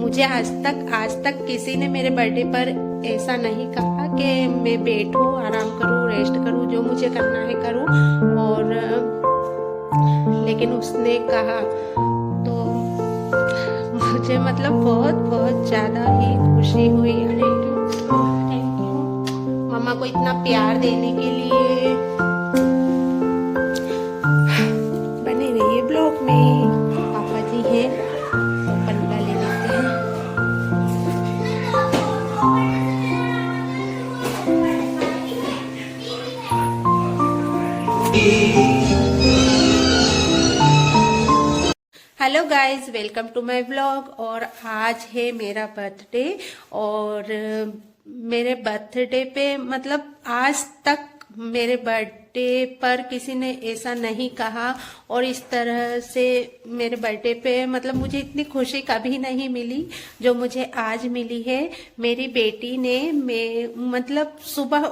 मुझे आज तक किसी ने मेरे बर्थडे पर ऐसा नहीं कहा कि मैं बैठूं, आराम करूं, रेस्ट करूं, जो मुझे करना है करूं। और लेकिन उसने कहा तो मुझे मतलब बहुत ज़्यादा ही खुशी हुई। थैंक यू मम्मा को इतना प्यार देने के लिए। बने रहिए ब्लॉग में। पापा जी हैं तो पल्ला ले लेते हैं। Hello guys, welcome to my vlog. और आज है मेरा बर्थडे। और मेरे बर्थडे पे मतलब आज तक मेरे बर्थडे पर किसी ने ऐसा नहीं कहा और इस तरह से मेरे बर्थडे पे मतलब मुझे इतनी खुशी कभी नहीं मिली जो मुझे आज मिली है। मेरी बेटी ने मतलब सुबह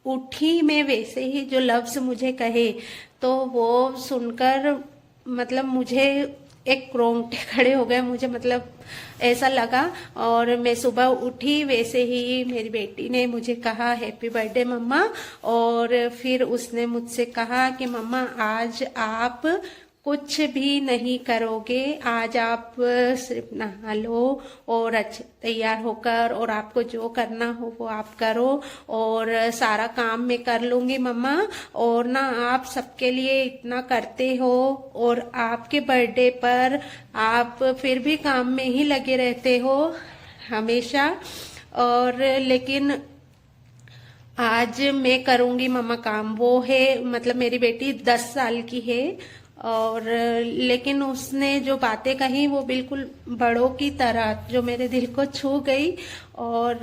उठी मैं वैसे ही जो लफ्ज मुझे कहे तो वो सुनकर मतलब मुझे एक रोंगटे खड़े हो गए। मुझे मतलब ऐसा लगा। और मैं सुबह उठी वैसे ही मेरी बेटी ने मुझे कहा हैप्पी बर्थडे मम्मा। और फिर उसने मुझसे कहा कि मम्मा आज आप कुछ भी नहीं करोगे, आज आप सिर्फ नहा लो और अच्छे तैयार होकर और आपको जो करना हो वो आप करो और सारा काम मैं कर लूंगी मम्मा। और ना आप सबके लिए इतना करते हो और आपके बर्थडे पर आप फिर भी काम में ही लगे रहते हो हमेशा। और लेकिन आज मैं करूंगी मम्मा काम। वो है मतलब मेरी बेटी 10 साल की है और लेकिन उसने जो बातें कही वो बिल्कुल बड़ों की तरह जो मेरे दिल को छू गई। और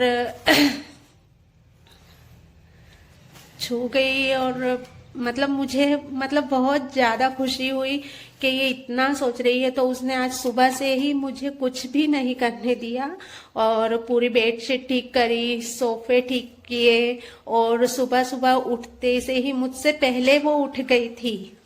मतलब मुझे मतलब बहुत ज़्यादा खुशी हुई कि ये इतना सोच रही है। तो उसने आज सुबह से ही मुझे कुछ भी नहीं करने दिया और पूरी बेडशीट ठीक करी, सोफे ठीक किए और सुबह सुबह उठते से ही मुझसे पहले वो उठ गई थी।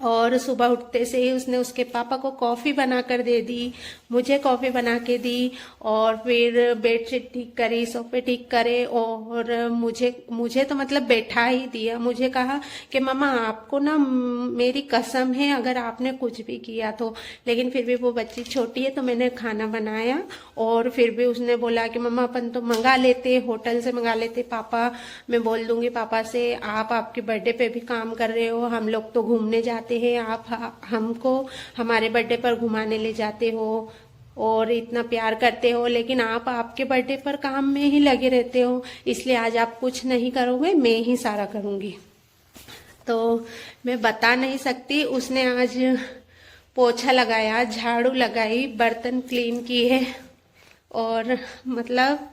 और सुबह उठते से ही उसने उसके पापा को कॉफ़ी बना कर दे दी, मुझे कॉफ़ी बना के दी और फिर बेडशीट ठीक करी, सोफे ठीक करे और मुझे तो मतलब बैठा ही दिया। मुझे कहा कि मम्मा आपको ना मेरी कसम है अगर आपने कुछ भी किया तो। लेकिन फिर भी वो बच्ची छोटी है तो मैंने खाना बनाया और फिर भी उसने बोला कि मम्मा अपन तो मंगा लेते, होटल से मंगा लेते। पापा मैं बोल दूंगी पापा से आप आपके बर्थडे पे भी काम कर रहे हो, हम लोग तो घूमने जाते हैं, आप हमको हमारे बर्थडे पर घुमाने ले जाते हो और इतना प्यार करते हो, लेकिन आप आपके बर्थडे पर काम में ही लगे रहते हो, इसलिए आज आप कुछ नहीं करोगे, मैं ही सारा करूंगी। तो मैं बता नहीं सकती। उसने आज पोछा लगाया, झाड़ू लगाई, बर्तन क्लीन किए और मतलब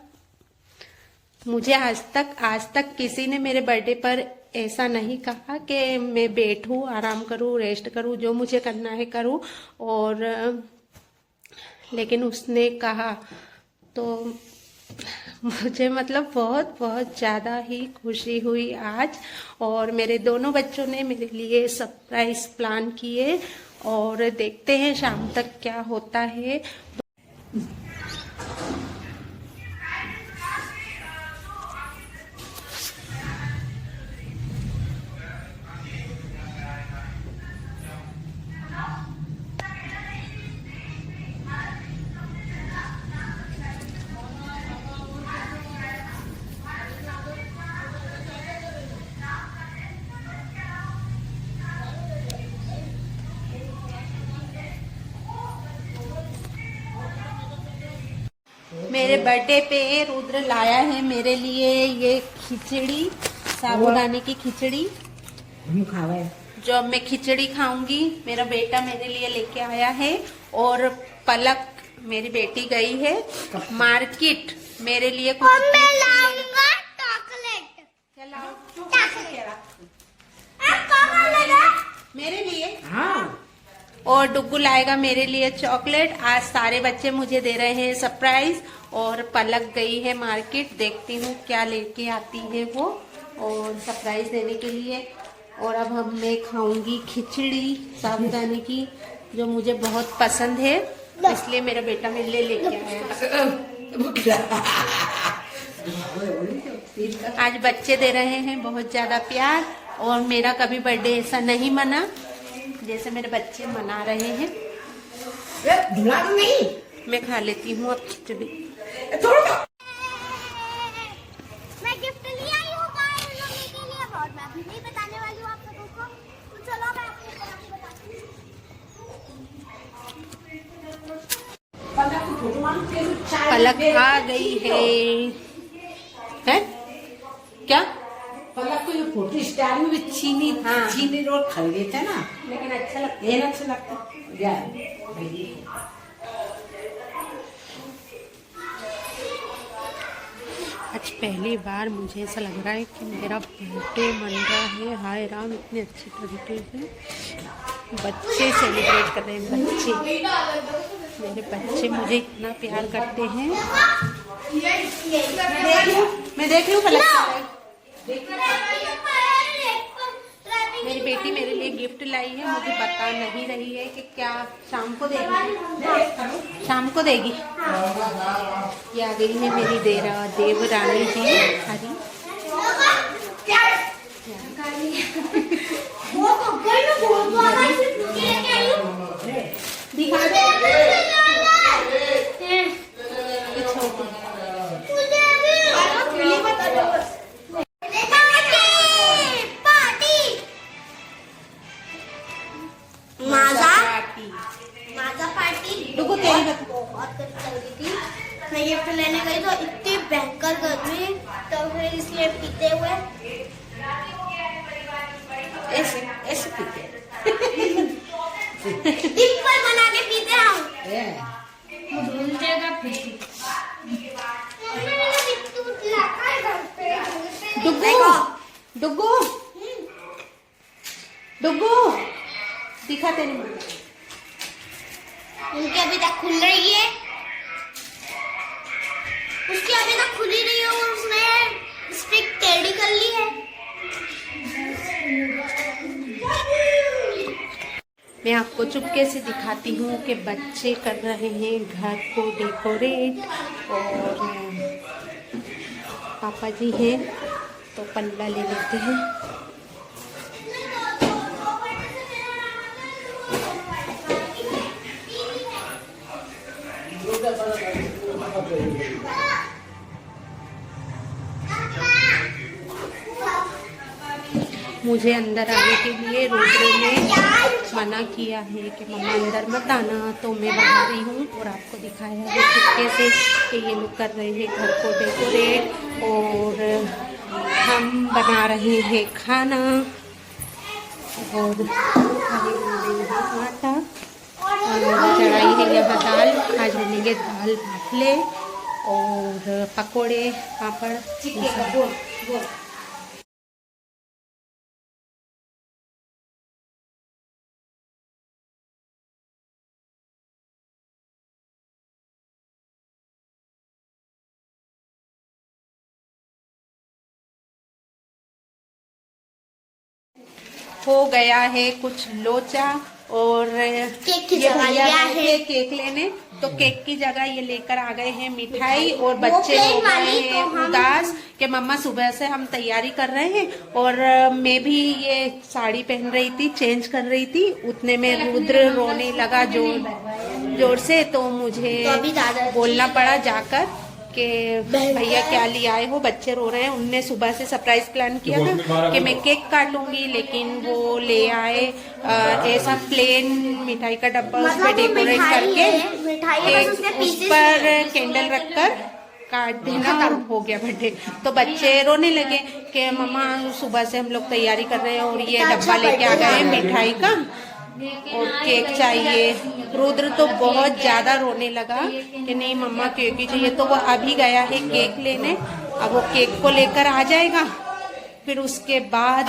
मुझे आज तक किसी ने मेरे बर्थडे पर ऐसा नहीं कहा कि मैं बैठूं, आराम करूं, रेस्ट करूं, जो मुझे करना है करूं। और लेकिन उसने कहा तो मुझे मतलब बहुत ज़्यादा ही खुशी हुई आज। और मेरे दोनों बच्चों ने मेरे लिए सरप्राइज प्लान किए और देखते हैं शाम तक क्या होता है। मेरे बर्थडे पे रुद्र लाया है मेरे लिए ये खिचड़ी, साबूदाने की खिचड़ी जो अब मैं खिचड़ी खाऊंगी। मेरा बेटा मेरे लिए लेके आया है और पलक मेरी बेटी गई है मार्केट मेरे लिए कुछ मेरे लिए। हाँ। और डुग्गू लाएगा मेरे लिए चॉकलेट। आज सारे बच्चे मुझे दे रहे हैं सरप्राइज और पलक गई है मार्केट, देखती हूँ क्या लेके आती है वो और सरप्राइज देने के लिए। और अब मैं खाऊंगी खिचड़ी साबूदाने की जो मुझे बहुत पसंद है। इसलिए मेरा बेटा मेरे लिए लेके आया। आज बच्चे दे रहे हैं बहुत ज्यादा प्यार, और मेरा कभी बर्थडे ऐसा नहीं मना जैसे मेरे बच्चे मना रहे हैं। नहीं, मैं खा लेती हूँ अब खिचड़ी। मैं गिफ्ट ले आई हूँ के लिए, और मैं अभी नहीं बताने वाली हूँ आप लोगों को, तो चलो मैं आपको बताती हूँ। पलक आ गई है क्या? पलक को ये फोटो स्टार में भी चीनी, हाँ। चीनी रोल खा लेते ना, लेकिन अच्छा लगता ये अच्छा लगता यार। आज पहली बार मुझे ऐसा लग रहा है कि मेरा बर्थडे मन रहा है। हाय राम, इतने अच्छे तरीके से बच्चे सेलिब्रेट कर रहे हैं। बच्चे, मेरे बच्चे मुझे इतना प्यार करते हैं। मैं देख लूँ पलक। मेरी बेटी मेरे लिए गिफ्ट लाई है, मुझे बता नहीं रही है कि क्या शाम को देगी। शाम को देगी। ये आ गई है मेरी देवरानी जी। हरी दिखा दे। बहुत चल रही थी। मैं गिफ्ट लेने गई तो इतनी भयंकर गर्मी, तो फिर इसलिए पीते हुए ऐसे पीते डिम्पल बना के पीते हम। डुगू डुगू दिखा तेरी मम्मी। उनकी अभी तक खुल रही है, उसकी अभी तक खुली नहीं है, और उसने स्टिक टेढ़ी कर ली है। मैं आपको चुपके से दिखाती हूँ कि बच्चे कर रहे हैं घर को डेकोरेट, और पापा जी हैं तो पल्ला ले लेते हैं। मुझे अंदर आने के लिए रुद्र ने मना किया है कि मम्मा अंदर मत आना, तो मैं बाहर ही हूँ और आपको दिखाया है चुपके से कि ये लोग कर रहे हैं घर को डेकोरेट, और हम बना रहे हैं खाना, और आटा, और चढ़ाई है यहाँ दाल। आज बनेंगे दाल भाफले और पकोड़े, पापड़। हो गया है कुछ लोचा, और केक की ये जगह भैया लिया गए है। थे केक लेने, तो केक की जगह ये लेकर आ गए हैं मिठाई, और वो बच्चे प्लेन हो गए वाली हैं तो हम- उदास कि मम्मा सुबह से हम तैयारी कर रहे हैं, और मैं भी ये साड़ी पहन रही थी, चेंज कर रही थी, उतने में रुद्र रोने लगा जोर से, तो मुझे तो अभी दादा बोलना पड़ा जाकर कि भैया क्या ले आए हो, बच्चे रो रहे हैं। उनने सुबह से सरप्राइज प्लान किया था कि मैं केक काटूंगी, लेकिन वो ले आए ऐसा प्लेन मिठाई का डब्बा, उस पर डेकोरेट करके उस पर कैंडल रखकर काट देना, और हो गया बर्थडे। तो बच्चे रोने लगे कि मम्मा सुबह से हम लोग तैयारी कर रहे हैं और ये डब्बा लेके आ गए मिठाई का और केक चाहिए। रुद्र तो बहुत ज्यादा रोने लगा कि नहीं मम्मा केक ही चाहिए, तो वो अभी गया है केक लेने। अब वो केक को लेकर आ जाएगा, फिर उसके बाद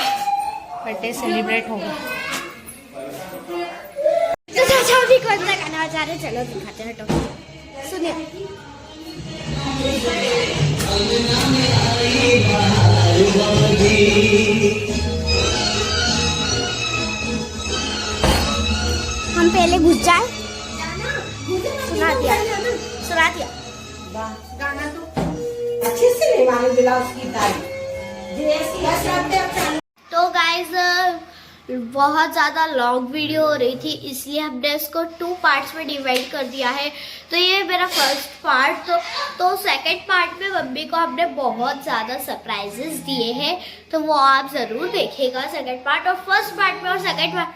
बर्थडे सेलिब्रेट होगा। भी कौन सा गाना बजा रहे, चलो दिखाते हैं। तो सुनिए, हम पहले घुस जाए। सुना दिया सुना दिया। गाना तो अच्छे से निभाने ब्लाउज की तारीफ जैसी तो गाइज बहुत ज़्यादा लॉन्ग वीडियो हो रही थी, इसलिए हमने इसको 2 पार्ट्स में डिवाइड कर दिया है। तो ये मेरा फर्स्ट पार्ट। तो सेकंड पार्ट में मम्मी को हमने बहुत ज़्यादा सरप्राइजेस दिए हैं, तो वो आप ज़रूर देखिएगा सेकंड पार्ट। और फर्स्ट पार्ट में और सेकंड पार्ट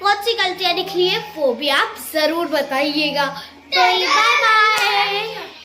कौन सी गलतियाँ निकली है वो भी आप ज़रूर बताइएगा। तो बाय बाय।